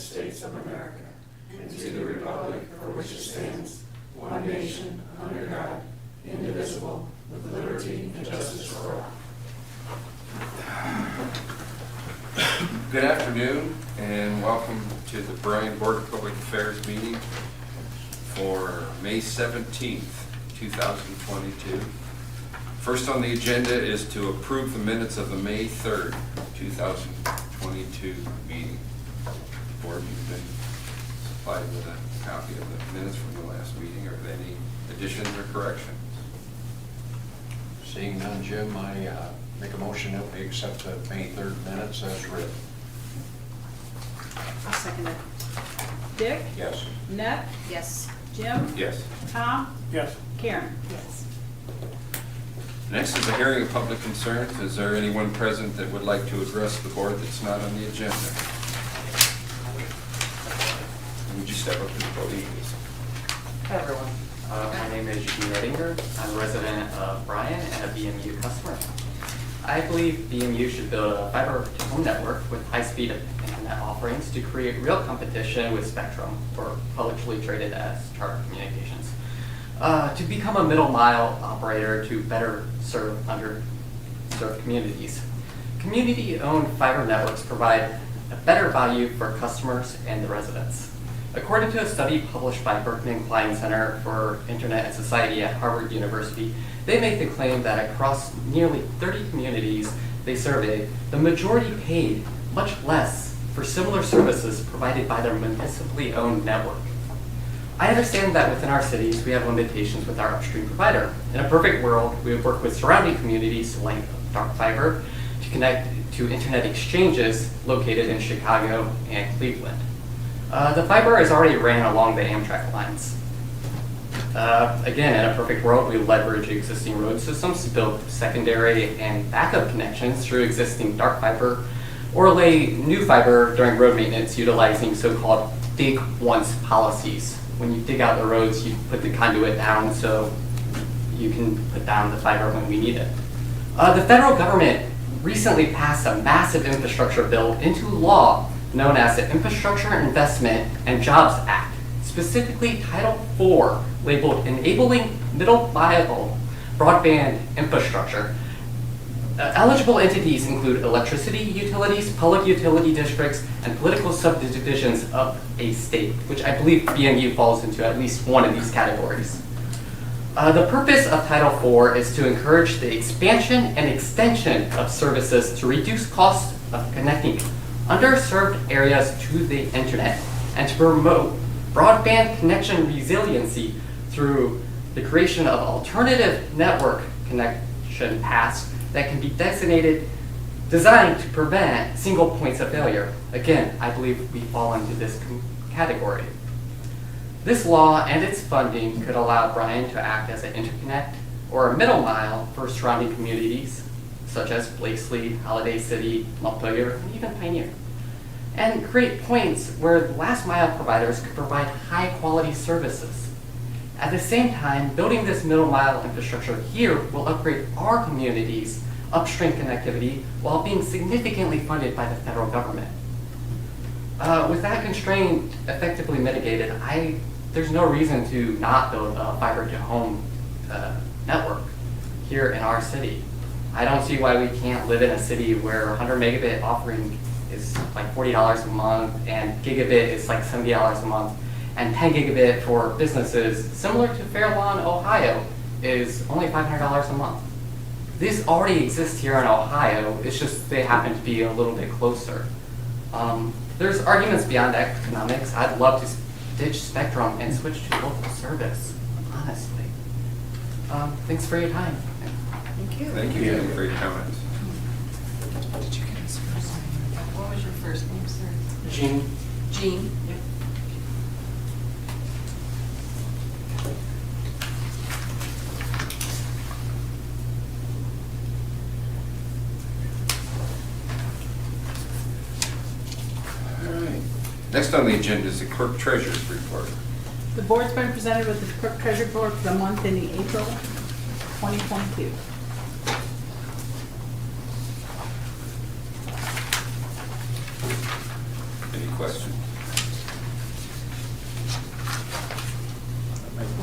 States of America, and to the republic for which it stands, one nation, under God, indivisible, with liberty and justice for all. Good afternoon, and welcome to the Bryan Board of Public Affairs meeting for May 17th, 2022. First on the agenda is to approve the minutes of the May 3rd, 2022 meeting. The board, you've been supplied with a copy of the minutes from the last meeting. Are there any additions or corrections? Seeing none, Jim, I make a motion that we accept the May 3rd minutes as written. I'll second it. Dick? Yes. Annette? Yes. Jim? Yes. Tom? Yes. Karen? Yes. Next is a hearing of public concerns. Is there anyone present that would like to address the board that's not on the agenda? Would you step up to the podium, please? Hi everyone, my name is Eugene Redinger. I'm a resident of Bryan and a BMU customer. I believe BMU should build a fiber-to-home network with high-speed internet offerings to create real competition with Spectrum, or publicly traded as Charter Communications, to become a middle-mile operator to better serve underserved communities. Community-owned fiber networks provide a better value for customers and the residents. According to a study published by Berkman Klein Center for Internet and Society at Harvard University, they make the claim that across nearly 30 communities they surveyed, the majority paid much less for similar services provided by their municipally owned network. I understand that within our cities we have limitations with our upstream provider. In a perfect world, we would work with surrounding communities like dark fiber to connect to internet exchanges located in Chicago and Cleveland. The fiber is already ran along the Amtrak lines. Again, in a perfect world, we leverage existing road systems to build secondary and backup connections through existing dark fiber, or lay new fiber during road maintenance utilizing so-called dig once policies. When you dig out the roads, you put the conduit down so you can put down the fiber when we need it. The federal government recently passed a massive infrastructure bill into law known as the Infrastructure Investment and Jobs Act, specifically Title IV, labeled Enabling Middle-Mile Broadband Infrastructure. Eligible entities include electricity utilities, public utility districts, and political subdivisions of a state, which I believe BMU falls into at least one of these categories. The purpose of Title IV is to encourage the expansion and extension of services to reduce costs of connecting underserved areas to the internet, and to promote broadband connection resiliency through the creation of alternative network connection paths that can be designed to prevent single points of failure. Again, I believe we fall into this category. This law and its funding could allow Bryan to act as an interconnect or a middle mile for surrounding communities, such as Blakesley, Holiday City, Montpelier, and even Pioneer, and create points where last mile providers could provide high quality services. At the same time, building this middle mile infrastructure here will upgrade our community's upstream connectivity while being significantly funded by the federal government. With that constraint effectively mitigated, there's no reason to not build a fiber to home network here in our city. I don't see why we can't live in a city where 100 megabit offering is like $40 a month and gigabit is like $70 a month, and 10 gigabit for businesses similar to Fairlawn, Ohio is only $500 a month. This already exists here in Ohio, it's just they happen to be a little bit closer. There's arguments beyond economics. I'd love to ditch Spectrum and switch to local service, honestly. Thanks for your time. Thank you. Thank you for your comments. Did you get his first name? What was your first name, sir? Gene. Jean. Yep. All right. Next on the agenda is the clerk treasurer's report. The board's been presented with the clerk treasurer report for the month ending April 2022. Any questions?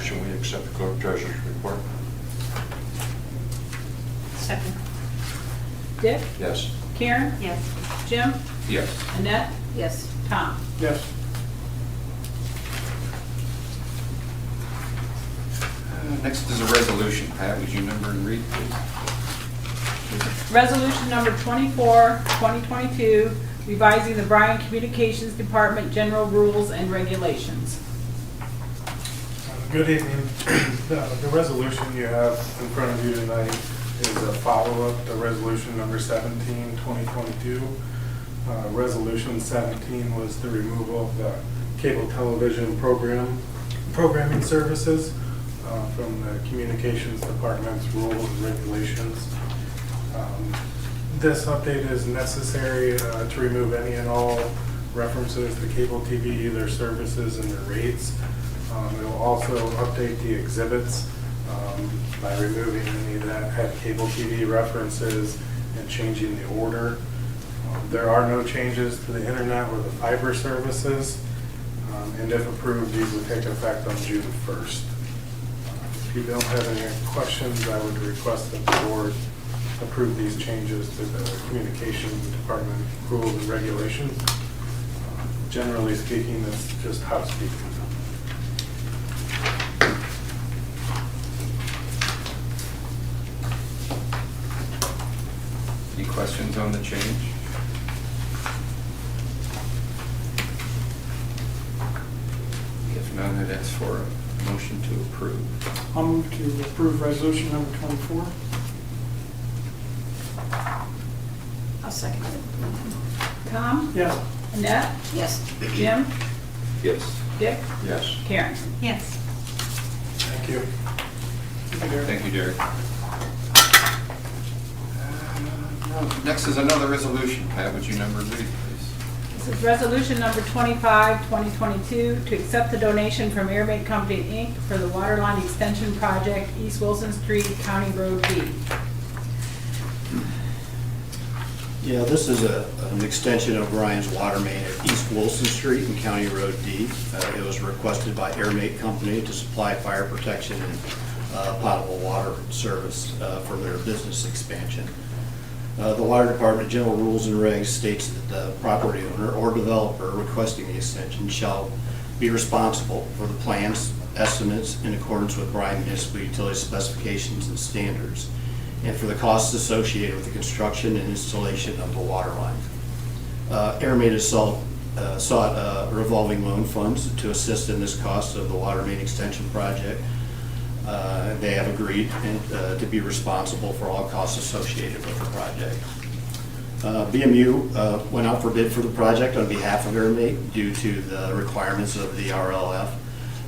motion, we accept the clerk treasurer's report. Second. Dick? Yes. Karen? Yes. Jim? Yes. Annette? Yes. Tom? Yes. Next is a resolution. Pat, would you number and read, please? Resolution number 24, 2022, revising the Bryan Communications Department General Rules and Regulations. Good evening. The resolution you have in front of you tonight is a follow-up to resolution number 17, 2022. Resolution 17 was the removal of the cable television programming services from the Communications Department's rules and regulations. This update is necessary to remove any and all references to cable TV, their services, and their rates. It will also update the exhibits by removing any that had cable TV references and changing the order. There are no changes to the internet or the fiber services, and if approved, these would take effect on June 1st. If you don't have any questions, I would request that the board approve these changes to the Communications Department rules and regulations. Generally speaking, it's just housekeeping. Any questions on the change? If none, I'd ask for a motion to approve. I'll move to approve resolution number 24. I'll second it. Tom? Yes. Annette? Yes. Jim? Yes. Dick? Yes. Karen? Yes. Thank you. Thank you, Derek. Next is another resolution. Pat, would you number and read, please? This is resolution number 25, 2022, to accept the donation from Airbate Company, Inc. for the Waterline Extension Project, East Wilson Street, County Road D. Yeah, this is an extension of Bryan's water main at East Wilson Street and County Road D. It was requested by Airbate Company to supply fire protection and potable water service for their business expansion. The Water Department General Rules and Regs states that the property owner or developer requesting the extension shall be responsible for the plans, estimates in accordance with Bryan Municipal Utility specifications and standards, and for the costs associated with the construction and installation of the water line. Airbate has sought revolving loan funds to assist in this cost of the water main extension project. They have agreed to be responsible for all costs associated with the project. BMU went out for bid for the project on behalf of Airbate due to the requirements of the RLF,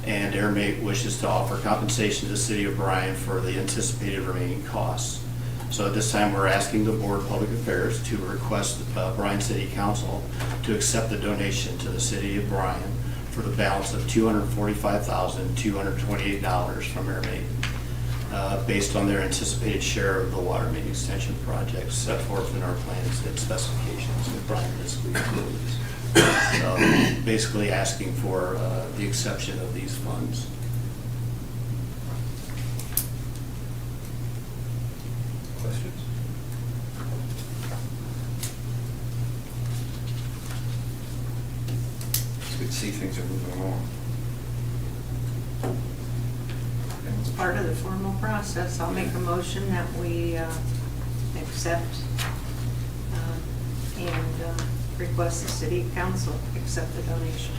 and Airbate wishes to offer compensation to the City of Bryan for the anticipated remaining costs. So at this time, we're asking the Board of Public Affairs to request Bryan City Council to accept the donation to the City of Bryan for the balance of $245,228 from Airbate, based on their anticipated share of the water main extension project set forth in our plans and specifications with Bryan Municipal Utilities. So basically asking for the exception of these funds. Questions? It's good to see things are moving along. It's part of the formal process. I'll make a motion that we accept and request the city council accept the donation.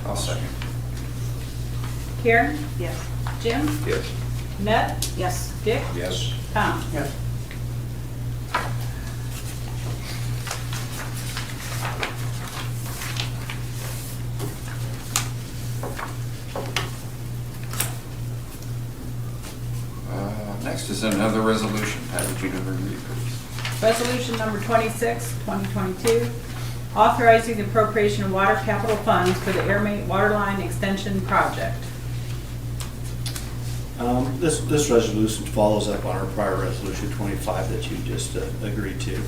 I'll second. Karen? Yes. Jim? Yes. Annette? Yes. Dick? Yes. Tom? Yes. Next is another resolution. Pat, would you number and read, please? Resolution number 26, 2022, authorizing the appropriation of water capital funds for the Airbate Waterline Extension Project. This resolution follows up on our prior resolution 25 that you just agreed to.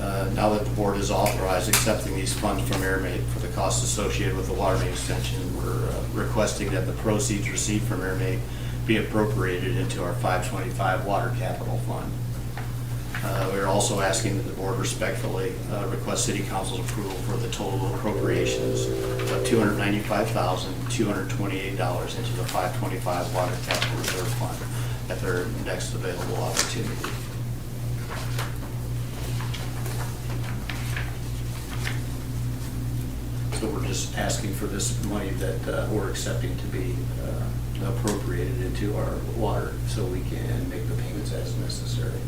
Now that the board has authorized accepting these funds from Airbate for the costs associated with the water main extension, we're requesting that the proceeds received from Airbate be appropriated into our 525 water capital fund. We're also asking that the board respectfully request city council's approval for the total appropriations of $295,228 into the 525 water capital reserve fund at their next available opportunity. So we're just asking for this money that we're accepting to be appropriated into our water so we can make the payments as necessary.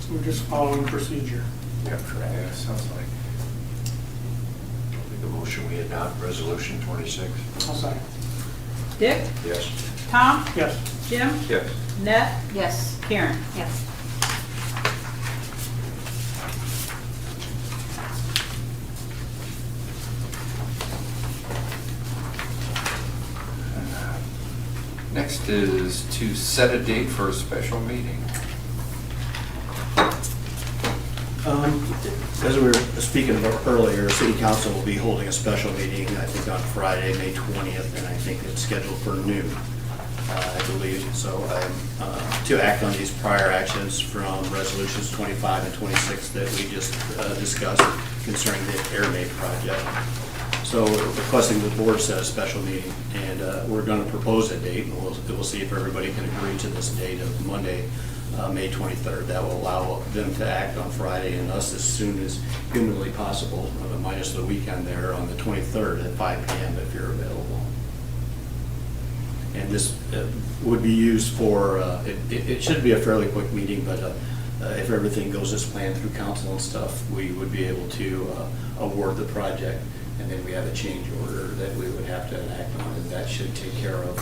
So we're just following procedure. Yeah, correct. Yeah, sounds like. Make a motion, we adopt resolution 26. I'll second. Dick? Yes. Tom? Yes. Jim? Yes. Annette? Yes. Karen? Yes. Next is to set a date for a special meeting. As we were speaking about earlier, City Council will be holding a special meeting, I think on Friday, May 20th, and I think it's scheduled for noon, I believe. So to act on these prior actions from resolutions 25 and 26 that we just discussed concerning the Airbate project. So we're requesting the board set a special meeting, and we're going to propose a date, and we'll see if everybody can agree to this date of Monday, May 23rd. That will allow them to act on Friday and us as soon as humanly possible, minus the weekend there on the 23rd at 5 p.m. if you're available. And this would be used for, it should be a fairly quick meeting, but if everything goes as planned through council and stuff, we would be able to award the project. And then we have a change order that we would have to enact on, and that should take care of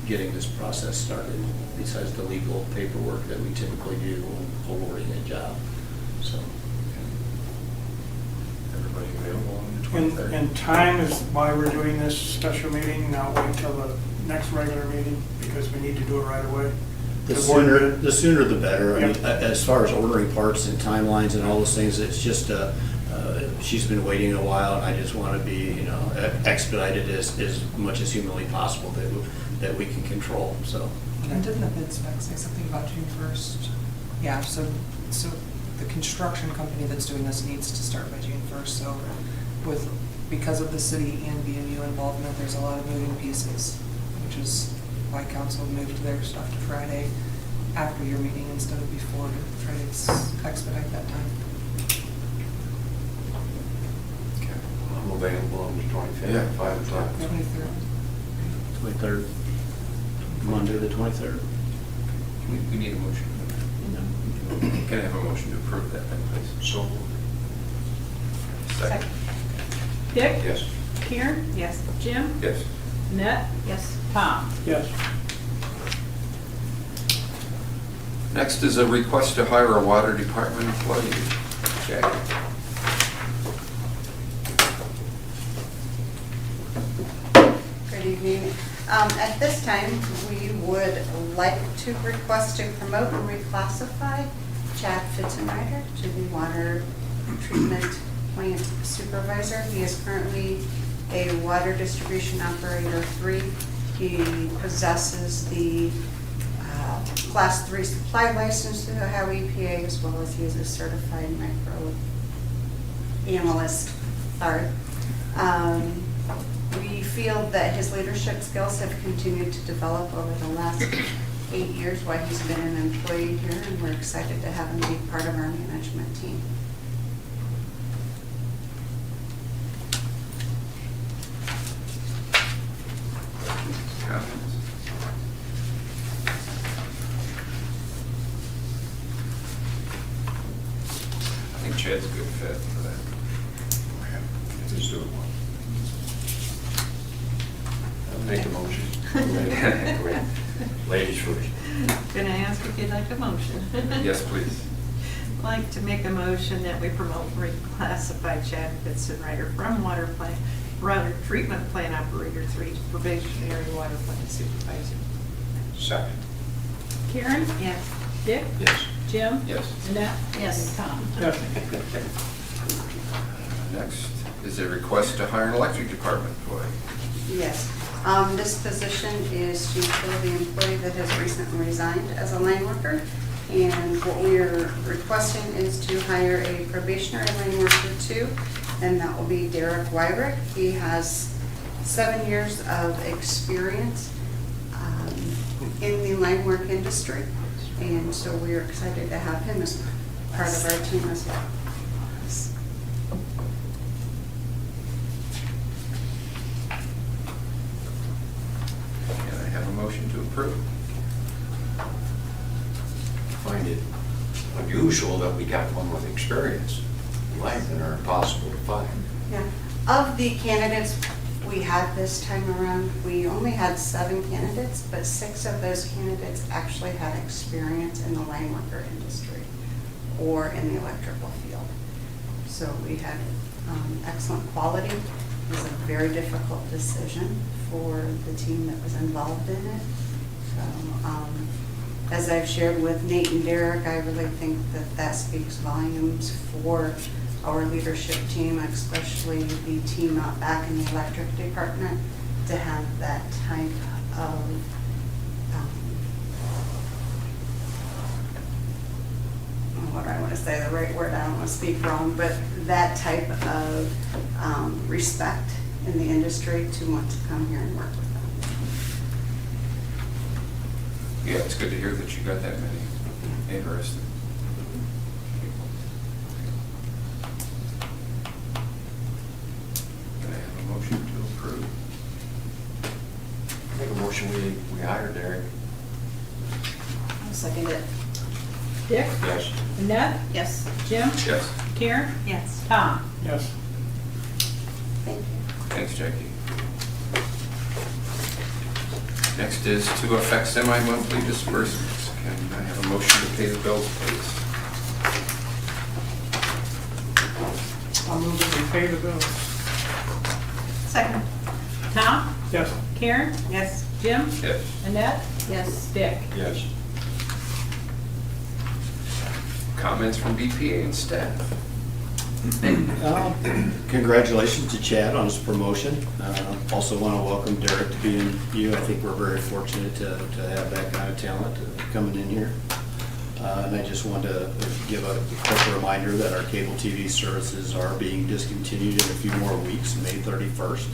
getting this process started, besides the legal paperwork that we typically do when awarding a job. So, Everybody available on the 23rd? And time is why we're doing this special meeting, not wait until the next regular meeting, because we need to do it right away. the The board- sooner the better. I mean, Yep. as far as ordering parts and timelines and all those things, it's just, she's been waiting a while, and I just want to be, expedited as much as humanly possible that we can control, so. And didn't the bid spec say something about June 1st? Yeah, so the construction company that's doing this needs to start by June 1st, so because of the city and BMU involvement, there's a lot of moving pieces, which is why council moved their stuff to Friday after your meeting instead of before to try to expedite that time. I'm available on the 25th Yeah. at 5 o'clock. 23rd. 23rd, Monday the 23rd. We need a motion. Can I have a motion to approve that then, please? So moved. Second. Dick? Yes. Karen? Yes. Jim? Yes. Annette? Yes. Tom? Yes. Next is a request to hire a water department employee. Jackie. Good evening. At this time, we would like to request to promote and reclassify Chad Fitzenreiter to the water treatment plant supervisor. He is currently a water distribution operator 3. He possesses the Class 3 supply license through the Ohio EPA, as well as he is a certified micro analyst. We feel that his leadership skills have continued to develop over the last 8 years while he's been an employee here, and we're excited to have him be part of our management team. Comments? I think Chad's a good fit for that. Okay. Let's do it one. I'll make a motion. Ladies first. Can I ask if you'd like a motion? Yes, please. I'd like to make a motion that we promote and reclassify Chad Fitzenreiter from water treatment plant operator 3 to probationary water plant supervisor. Second. Karen? Yes. Dick? Yes. Jim? Yes. Annette? Yes. And Tom? Yes. Next is a request to hire an electric department employee. Yes. This position is to fill the employee that has recently resigned as a line worker. And what we are requesting is to hire a probationary line worker too, and that will be Derek Wyrick. He has 7 years of experience in the line work industry, and so we are excited to have him as part of our team as well. Can I have a motion to approve? I find it unusual that we got one with experience. Linemen are impossible to find. Yeah. Of the candidates we had this time around, we only had 7 candidates, but 6 of those candidates actually had experience in the line worker industry or in the electrical field. So we had excellent quality. It was a very difficult decision for the team that was involved in it. So, as I've shared with Nate and Derek, I really think that that speaks volumes for our leadership team, especially the team out back in the electric department, to have that type of what do I want to say, the right word, I don't want to speak wrong, but that type of respect in the industry to want to come here and work with them. Yeah, it's good to hear that you got that many interested. Can I have a motion to approve? Make a motion, we hire Derek. I'll second it. Dick? Yes. Annette? Yes. Jim? Yes. Karen? Yes. Tom? Yes. Thank you. Thanks, Jackie. Next is to affect semi-monthly disbursements. Can I have a motion to pay the bills, please? I'll move that we pay the bills. Second. Tom? Yes. Karen? Yes. Jim? Yes. Annette? Yes. Dick? Yes. Comments from BPA and staff? Congratulations to Chad on his promotion. Also want to welcome Derek to BMU. I think we're very fortunate to have that kind of talent coming in here. And I just want to give a quick reminder that our cable TV services are being discontinued in a few more weeks, May 31st.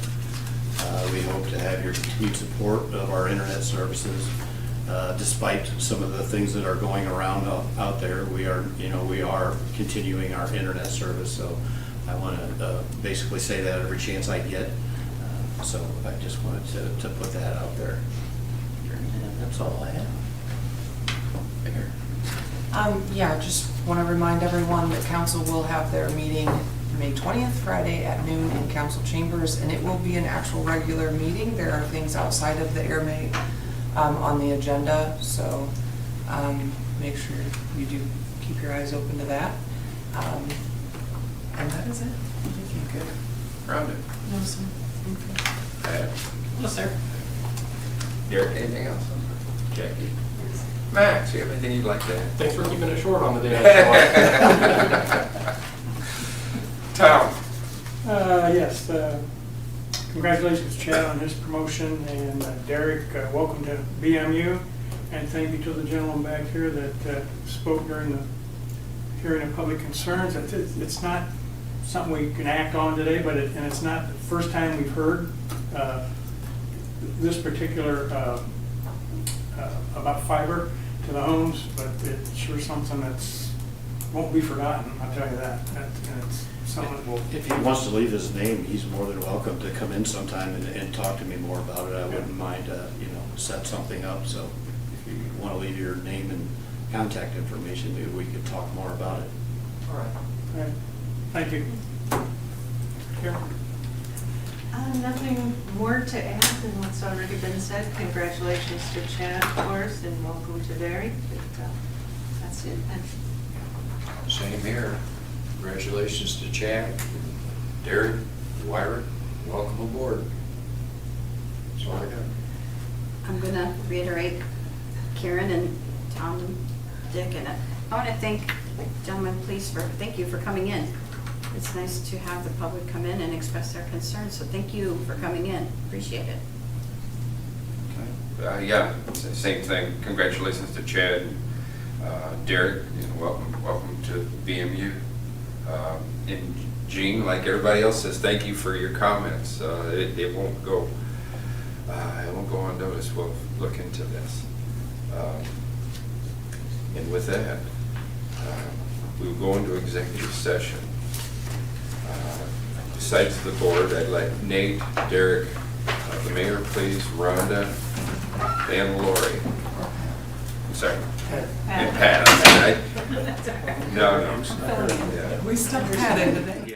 We hope to have your continued support of our internet services. Despite some of the things that are going around out there, we are continuing our internet service. So I want to basically say that every chance I get. So I just wanted to put that out there. And that's all I have. Mayor? Yeah, just want to remind everyone that council will have their meeting May 20th, Friday at noon in council chambers, and it will be an actual regular meeting. There are things outside of the Airbate on the agenda, so make sure you do keep your eyes open to that. And that is it. Thank you. Okay. Rhonda? No, sir. Pat? No, sir. Derek, anything else? Jackie? Max, you have anything you'd like to add? Thanks for keeping it short on the day. Tom? Yes, congratulations Chad on his promotion, and Derek, welcome to BMU, and thank you to the gentleman back here that spoke during the hearing of public concerns. It's not something we can act on today, but it's not the first time we've heard this particular about fiber to the homes, but it's sure something that's won't be forgotten, I'll tell you that. And it's something that will. If he wants to leave his name, he's more than welcome to come in sometime and talk to me more about it. I wouldn't mind, set something up. So if you want to leave your name and contact information, maybe we could talk more about it. All right. All right. Thank you. Karen? Nothing more to add than what's already been said. Congratulations to Chad, of course, and welcome to Derek. But, that's it. Same here. Congratulations to Chad, Derek, Wyrick. Welcome aboard. That's all I got. I'm going to reiterate Karen and Tom and Dick, and I want to thank, gentlemen, please, thank you for coming in. It's nice to have the public come in and express their concerns, so thank you for coming in. Appreciate it. Yeah, same thing. Congratulations to Chad and Derek, and welcome to BMU. And Gene, like everybody else says, thank you for your comments. It won't go unnoticed. We'll look into this. And with that, we will go into executive session. Besides the board, I'd like Nate, Derek, the mayor, please, Rhonda, and Lori. Sorry. And Pat. No. Yeah. We still had it today.